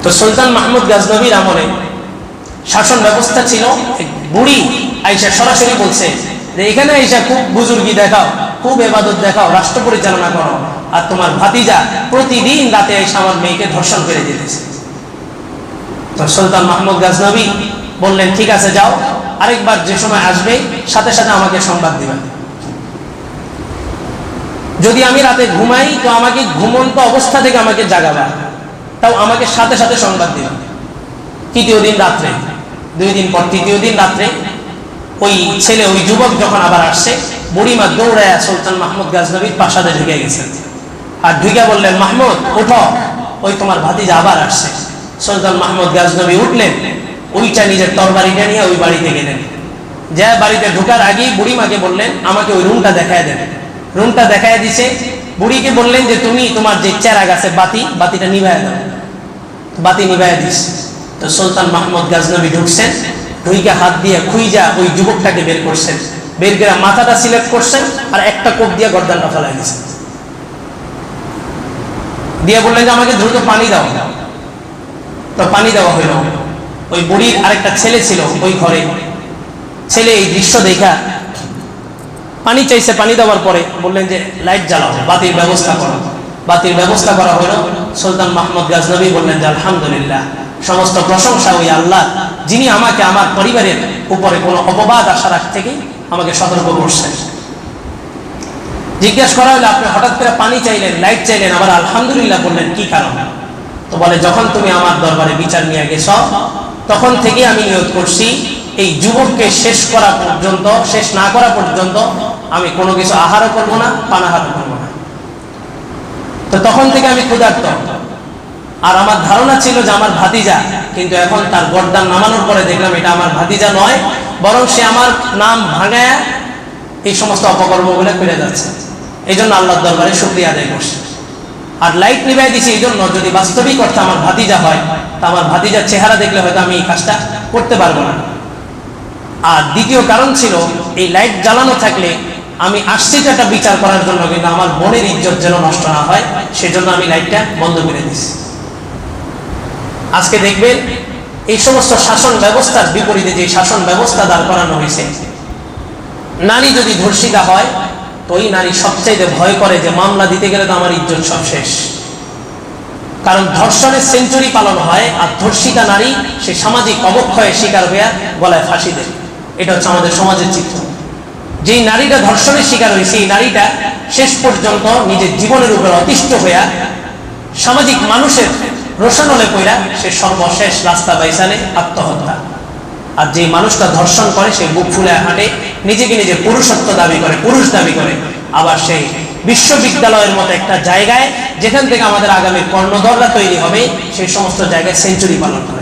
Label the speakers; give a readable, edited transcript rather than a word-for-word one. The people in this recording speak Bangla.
Speaker 1: তো সুলতান মাহমুদ গাজনবীর আমলে শাসন ব্যবস্থা ছিল, বুড়ি আয়েশা সরাসরি বলছে যে এখানে আয়েশা খুব বুজুর্গি দেখাও, খুব ইবাদত দেখাও, রাষ্ট্র পরিচালনা করো, আর তোমার ভাতিজা প্রতিদিন রাতে আয়েশা আমার মেয়েকে ধর্ষণ করে দিতেছে। তো সুলতান মাহমুদ গাজনবী বললেন ঠিক আছে যাও, আরেকবার যে সময় আসবে সাথে সাথে আমাকে সংবাদ দিবেন। যদি আমি রাতে ঘুমাই তো আমাকে ঘুমন্ত অবস্থা থেকে আমাকে জাগাবা, তাও আমাকে সাথে সাথে সংবাদ দিবেন। তৃতীয় দিন রাত্রে, 2 দিন পর তৃতীয় দিন রাত্রে ওই ছেলে, ওই যুবক যখন আবার আসছে, বুড়িমা দৌড়ায় সুলতান মাহমুদ গাজনবীর প্রাসাদে ঢুকে গেছেন। আর ঢুকে বললেন মাহমুদ ওঠো, ওই তোমার ভাতিজা আবার আসছে। সুলতান মাহমুদ গাজনবী উঠলেন, ওইটা নিজের তরবারিটা নিয়ে ওই বাড়িতে গেলেন। যা বাড়িতে ঢোকার আগেই বুড়িমাকে বললেন আমাকে ওই রুমটা দেখায় দেন। রুমটা দেখায় দিছে। বুড়িকে বললেন যে তুমি তোমার যে চেরাগ আছে বাতিটা নিভায় দাও। বাতি নিভায় দিস। তো সুলতান মাহমুদ গাজনবী ঢুকছেন, ঢুইকে হাত দিয়ে খুইজা ওই যুবকটাকে বের করছেন, বের করে মাথাটা সিলেক্ট করছেন আর একটা কোপ দিয়ে গর্দানটা ফেলাই দিয়েছেন, দিয়ে বললেন যে আমাকে দ্রুত পানি দাও। তো পানি দেওয়া হইল। ওই বুড়ির আরেকটা ছেলে ছিল ওই ঘরে, ছেলে এই দৃশ্য দেখা পানি চাইছে। পানি দেওয়ার পরে বললেন যে লাইট জ্বালাও, বাতির ব্যবস্থা করো। বাতির ব্যবস্থা করা হলো। সুলতান মাহমুদ গাজনবী বললেন যে আলহামদুলিল্লাহ, সমস্ত প্রশংসা ওই আল্লাহ, যিনি আমাকে আমার পরিবারের উপরে কোনো অপবাদ আশা রাখ থেকে আমাকে সতর্ক করছেন। জিজ্ঞাসা করা হলো আপনি হঠাৎ করে পানি চাইলেন, লাইট চাইলেন, আবার আলহামদুলিল্লাহ বললেন, কি কারণ? তো বলে যখন তুমি আমার দরবারে বিচার নিয়ে গেছ তখন থেকে আমি নিয়ত করছি এই যুবককে শেষ না করা পর্যন্ত আমি কোনো কিছু আহারও করবো না, পানাহারও করবো না। তো তখন থেকে আমি ক্ষুধার্ত। আর আমার ধারণা ছিল যে আমার ভাতিজা, কিন্তু এখন তার গর্দান নামানোর পরে দেখলাম এটা আমার ভাতিজা নয়, বরং সে আমার নাম ভাঙায় এই সমস্ত অপকর্মগুলো করে যাচ্ছে। এই জন্য আল্লাহর দরবারে শুকরিয়া আদায় করছে। আর লাইট নিভাই দিছি এই জন্য, যদি বাস্তবিক অর্থে আমার ভাতিজা হয় তা আমার ভাতিজার চেহারা দেখলে হয়তো আমি এই কাজটা করতে পারবো না। আর দ্বিতীয় কারণ ছিল এই লাইট জ্বালানো থাকলে আমি আসছি একটা বিচার করার জন্য, কিন্তু আমার বোনের ইজ্জত যেন নষ্ট না হয় সেজন্য আমি লাইটটা বন্ধ করে দিচ্ছি। আজকে দেখবেন এই সমস্ত শাসন ব্যবস্থার বিপরীতে যে শাসন ব্যবস্থা দাঁড় করানো হয়েছে, নারী যদি ধর্ষিতা হয় তো ওই নারী সবচাইতে ভয় করে যে মামলা দিতে গেলে তো আমার ইজ্জত সব শেষ। কারণ ধর্ষণের সেঞ্চুরি পালন হয়, আর ধর্ষিতা নারী সে সামাজিক অবক্ষয়ের শিকার হইয়া গলায় ফাঁসি দেয়। এটা হচ্ছে আমাদের সমাজের চিত্র। যেই নারীটা ধর্ষণের শিকার হয়েছে এই নারীটা শেষ পর্যন্ত নিজের জীবনের উপর অতিষ্ঠ হইয়া সামাজিক মানুষের রোশনলে কইরা সে সর্বশেষ রাস্তা বাইসানে আত্মহত্যা। আর যে মানুষটা ধর্ষণ করে সে বুক ফুলে হাঁটে, নিজেকে নিজে পুরুষত্ব দাবি করে, পুরুষ দাবি করে, আবার সেই বিশ্ববিদ্যালয়ের মতো একটা জায়গায় যেখান থেকে আমাদের আগামী কর্ণধররা তৈরি হবে সেই সমস্ত জায়গায় সেঞ্চুরি পালন করে।